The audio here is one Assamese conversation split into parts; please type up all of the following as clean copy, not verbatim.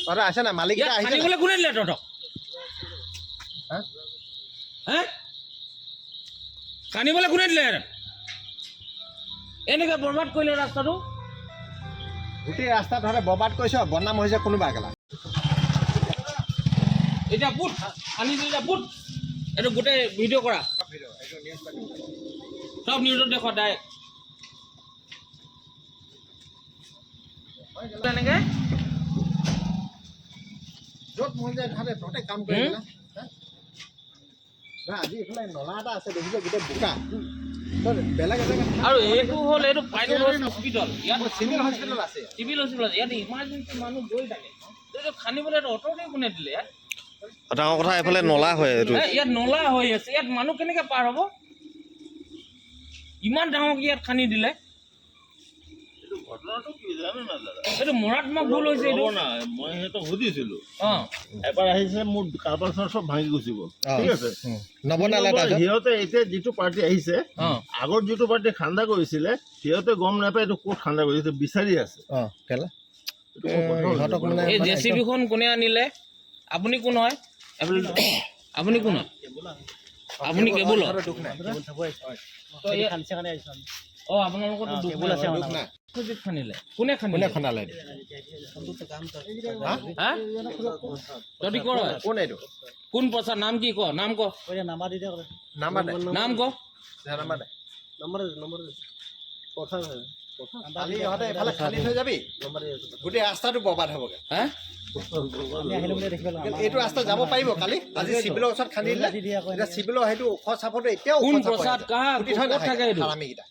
তহঁতৰ আছে নাই মালিককেইটা আহিছে খানিবলৈ কোনে দিলে তহঁতক খানিবলৈ কোনে দিলে এনেকৈ বৰবাদ কৰিলে ৰাস্তাটো গোটেই ৰাস্তা তহঁতে বৰবাদ কৰিছ বদনাম হৈছে কোনোবা একেলা এতিয়া পুট খানি দিলে পুট এইটো গোটেই ভিডিঅ' কৰা সব নিউজত দেখুৱা ডাইৰেক্ট এনেকৈ য'ত মন যায় তহঁতে কাম কৰি আজি এইফালে নলা এটা আছে দেখিছে গোটেই বোকা বেলেগ এজেগাত আৰু এইটো হ'ল এইটো প্ৰাইভেট হস্পিটেল ইয়াত চিভিল হস্পিটেল আছে চিভিল হস্পিটেল আছে ইয়াত ইমাৰ্জেঞ্চি মানুহ গৈ থাকে এইটো খানিবলৈ অট'তে কোনে দিলে ইয়াত ডাঙৰ কথা এইফালে নলা হয় এইটো ইয়াত নলা হৈ আছে ইয়াত মানুহ কেনেকৈ পাৰ হ'ব ইমান ডাঙৰকৈ ইয়াত খানি দিলে এইটো মাৰাত্মক ভুল হৈছে এইটো মই সিহঁতক সুধিছিলো অঁ এবাৰ আহিছে মোৰ কাৰ্বাৰ চব ভাঙি গুচি গ'ল ঠিক আছে নবনালে সিহঁতে এতিয়া যিটো পাৰ্টি আহিছে আগৰ যিটো পাৰ্টি ঠাণ্ডা কৰিছিলে সিহঁতে গম নাপায় এইটো ক'ত ঠাণ্ডা কৰিছে বিচাৰি আছে এই জেচিবিখন কোনে আনিলে আপুনি কোন হয় আপুনি কোন হয় আপুনি কেবুল অঁ আপোনালোকৰতো দুখ আছে খানিলে কোনে খনালে তহঁতি কৰ হয় কোন এইটো কোন প্ৰচাৰ নাম কি ক নাম ক নাম ক কালি ইহঁতে এইফালে খালি থৈ যাবি গোটেই ৰাস্তাটো বৰবাদ হ'বগৈ এইটো ৰাস্তা যাব পাৰিব কালি আজি চিভিলৰ ওচৰত খান্দি দিলে এতিয়া চিভিলৰ সেইটো ওখ চাপৰটো এতিয়াও কোন প্ৰচাৰ কাহা ক'ত থাকে এইটো আমিকেইটা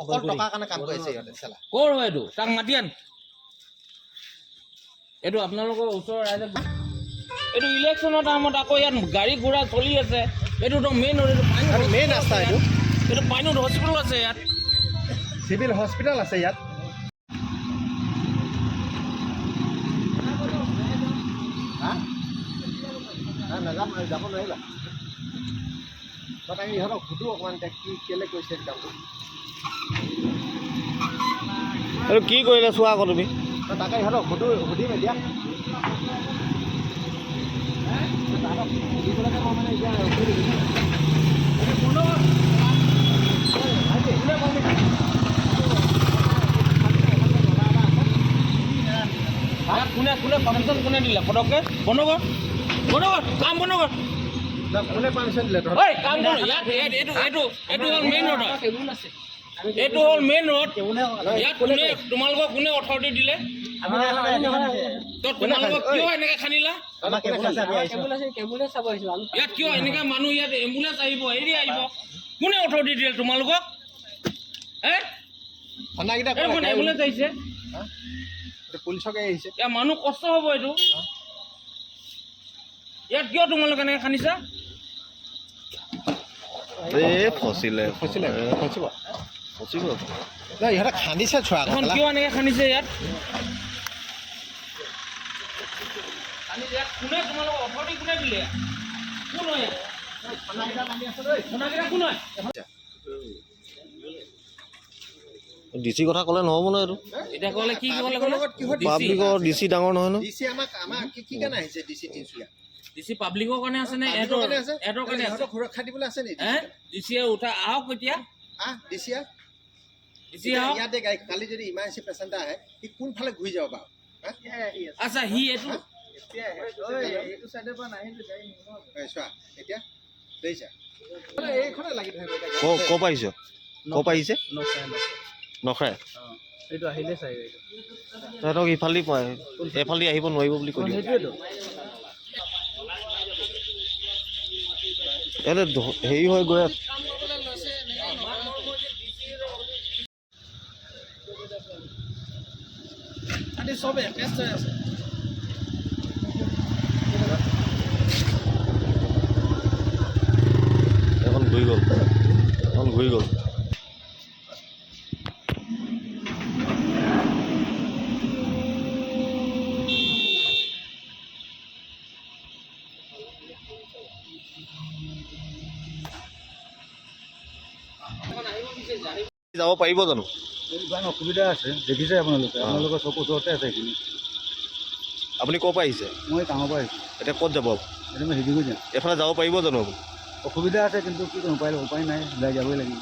অকল টকাৰ কাৰণে কাম কৰিছে ইহঁতে চেলা ক'ৰ হয় এইটো তাক মাতি আন এইটো আপোনালোকৰ ওচৰৰ ৰাইজে এইটো ইলেকশ্যনৰ টাইমত আকৌ ইয়াত গাড়ী ঘোঁৰা চলি আছে এইটোতো মেইন মেইন ৰাস্তা এইটো এইটো পাইনুত হস্পিটেল আছে ইয়াত চিভিল হস্পিটেল আছে ইয়াত নাযাম যাব নোৱাৰিবা তাকে ইহঁতক সুধো অকণমান কি কেলে কৈছে কামটো এইটো কি কৰিলে চোৱা আকৌ তুমি তাকে ইহঁতক সুধিম এতিয়া কোনে পাৰ্মিশ্যন কোনে দিলে পটককৈ বন্ধ কৰ কাম বন্ধ কৰ কোনে পাৰ্মিশ্যন দিলে কাম কৰ ইয়াত এইটো হ'ল মেইন ৰোড এইটো হ'ল মেইন ৰোড ইয়াত তোমালোকক কোনে অথৰিটি দিলে তোমালোকক কিয় এনেকৈ খান্দিলা ইয়াত কিয় এনেকৈ মানুহ ইয়াত এম্বুলেঞ্চ আহিব এৰি আহিব কোনে অথৰিটি দিলে তোমালোকক এম্বুলেঞ্চ আহিছে পুলিচকে আহিছে ইয়াত মানুহ কষ্ট হ'ব এইটো ইয়াত কিয় তোমালোকে এনেকৈ খান্দিছা ইহঁতে খান্দিছে চোৱা এখন কিয় এনেকৈ খান্দিছে ইয়াত কোনে তোমালোকক অথৰিটি কোনে দিলে কোন হয় কোন হয় ডিচি কথা ক'লে নহ'ব নহয় এইটো এতিয়া ক'লে কি ক'লে পাব্লিকৰ ডিচি ডাঙৰ নহয় ন ডিচি আমাক কি কাৰণে আহিছে ডিচি তিনিচুকীয়া ডিচি পাব্লিকৰ কাৰণে আছে নে এহঁতৰ কাৰণে আছে সুৰক্ষা দিবলৈ আছে নেকি ডিচিয়ে উঠা আহক এতিয়া ডিচি আহক ইয়াতে গাড়ী কালি যদি ইমাৰ্জেঞ্চি পেচেণ্ট আহে সি কোনফালে ঘূৰি যাব বাৰু আচ্ছা সি এইটো চোৱা এতিয়া দেখিছা এইখনে লাগি ধৰিব ক'ৰ পৰা আহিছ ক'ৰ পৰা আহিছে নখায় এইটো আহিলে চাই সিহঁতক এইফালেদি আহিব নোৱাৰিব বুলি কৈ দিওঁ ইয়াতে হেৰি হৈ গৈ আছে এখন ঘূৰি গ'ল যাব পাৰিব জানো? অসুবিধা আছে, দেখিছে আপোনালোকে, আপোনালোকৰ চকু ওচৰতে আছে এইখিনি। আপুনি ক'ৰ পৰা আহিছে? মই কামৰ পৰা আহিছোঁ। এতিয়া ক'ত যাব? এতিয়া মই শিকিব যাম। এফালে যাব পাৰিব জানো আপুনি? অসুবিধা আছে, কিন্তু কি কৰিম, উপায় নাই, ওলাই যাবই লাগিব।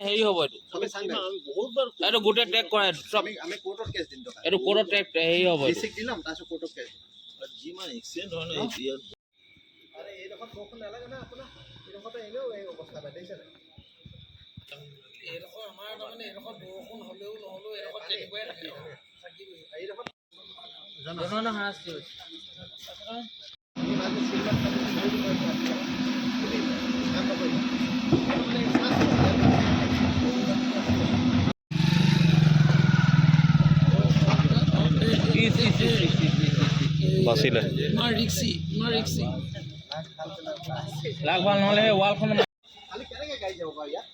হেৰি হ'ব এইটো আমি চাং নাই বহুতবাৰ এইটো গোটেই ট্ৰেক কৰাই চব আমি কোৰ্টত কেছ দিম টকা এইটো কোৰ্টত ট্ৰেক হেৰি হ'ব এইটো ডিস্ট্ৰিক্ট দিলাম তাৰপিছত কোৰ্টত কেছ যিমান এক্সিডেণ্ট হয় ন ইয়াত আৰে এইডোখৰত বৰষুণ নালাগে না আপোনাৰ এইডোখৰতো এনেও এই অৱস্থা দেখিছে নাই এইডোখৰ আমাৰ তাৰমানে এইডোখৰ বৰষুণ হ'লেও নহ'লেও এইডোখৰ তেনেকুৱাই থাকে এইডোখৰত জনসাধাৰণৰ হাৰাশাস্তি হৈছে বাচিলে লাগ ভাল নহ'লে সেই ৱালখন খালি কেনেকৈ গাড়ী যাব বাৰু ইয়াত